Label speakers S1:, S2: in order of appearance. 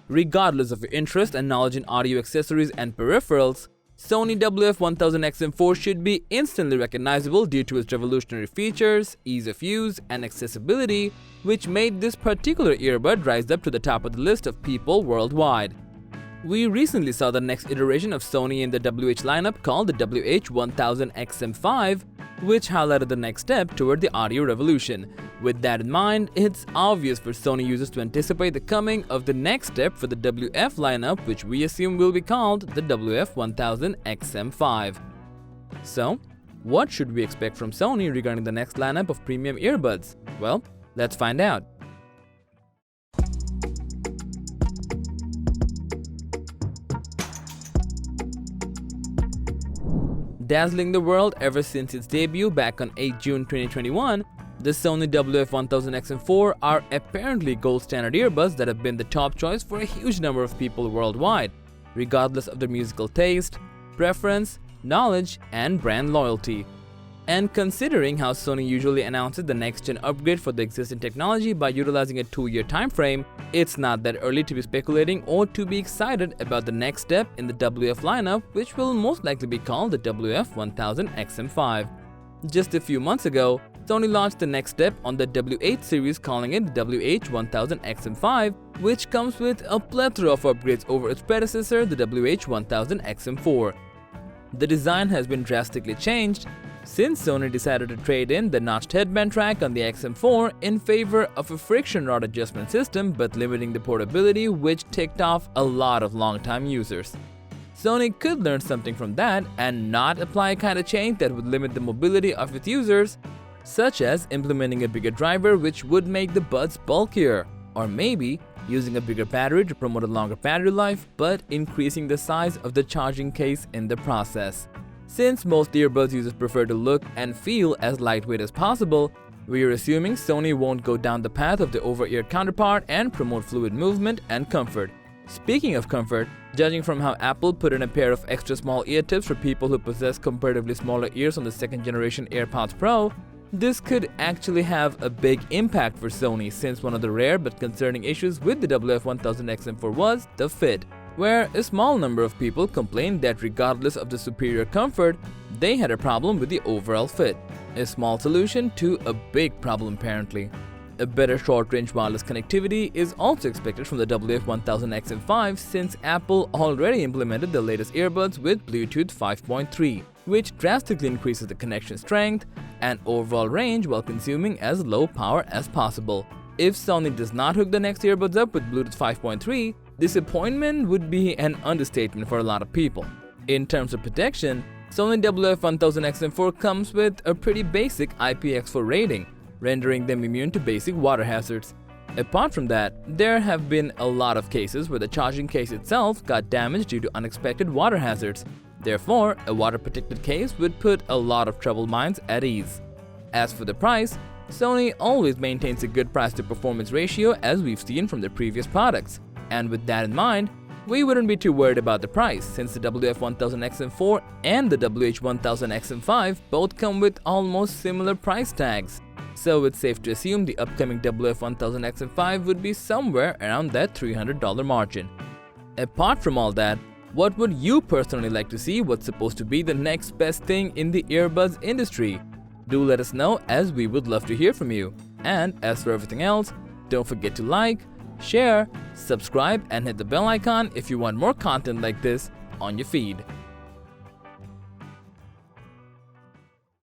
S1: Regardless of your interest and knowledge in audio accessories and peripherals, Sony WF-1000XM4 should be instantly recognizable due to its revolutionary features, ease of use, and accessibility, which made this particular earbud rise up to the top of the list of people worldwide. We recently saw the next iteration of Sony in the WH lineup called the WH-1000XM5, which highlighted the next step toward the audio revolution. With that in mind, it's obvious for Sony users to anticipate the coming of the next step for the WF lineup, which we assume will be called the WF-1000XM5. So, what should we expect from Sony regarding the next lineup of premium earbuds? Well, let's find out. Dazzling the world ever since its debut back on 8 June 2021, the Sony WF-1000XM4 are apparently gold standard earbuds that have been the top choice for a huge number of people worldwide, regardless of their musical taste, preference, knowledge, and brand loyalty. And considering how Sony usually announces the next-gen upgrade for the existing technology by utilizing a 2-year time frame, it's not that early to be speculating or to be excited about the next step in the WF lineup, which will most likely be called the WF-1000XM5. Just a few months ago, Sony launched the next step on the W8 series, calling it the WH-1000XM5, which comes with a plethora of upgrades over its predecessor, the WH-1000XM4. The design has been drastically changed since Sony decided to trade in the notched headband track on the XM4 in favor of a friction rod adjustment system, but limiting the portability, which ticked off a lot of long-time users. Sony could learn something from that and not apply a kind of change that would limit the mobility of its users, such as implementing a bigger driver which would make the buds bulkier, or maybe using a bigger battery to promote a longer battery life but increasing the size of the charging case in the process. Since most earbuds users prefer to look and feel as lightweight as possible, we are assuming Sony won't go down the path of the over-ear counterpart and promote fluid movement and comfort. Speaking of comfort, judging from how Apple put in a pair of extra small ear tips for people who possess comparatively smaller ears on the second generation AirPods Pro, this could actually have a big impact for Sony, since one of the rare but concerning issues with the WF-1000XM4 was the fit, where a small number of people complained that regardless of the superior comfort, they had a problem with the overall fit. A small solution to a big problem apparently. A better short-range wireless connectivity is also expected from the WF-1000XM5, since Apple already implemented the latest earbuds with Bluetooth 5.3, which drastically increases the connection strength and overall range while consuming as low power as possible. If Sony does not hook the next earbuds up with Bluetooth 5.3, disappointment would be an understatement for a lot of people. In terms of protection, Sony WF-1000XM4 comes with a pretty basic IPX4 rating, rendering them immune to basic water hazards. Apart from that, there have been a lot of cases where the charging case itself got damaged due to unexpected water hazards. Therefore, a water-protected case would put a lot of troubled minds at ease. As for the price, Sony always maintains a good price-to-performance ratio, as we've seen from their previous products. And with that in mind, we wouldn't be too worried about the price, since the WF-1000XM4 and the WH-1000XM5 both come with almost similar price tags. So it's safe to assume the upcoming WF-1000XM5 would be somewhere around that $300 margin. Apart from all that, what would you personally like to see what's supposed to be the next best thing in the earbuds industry? Do let us know, as we would love to hear from you. And as for everything else, don't forget to like, share, subscribe, and hit the bell icon if you want more content like this on your feed.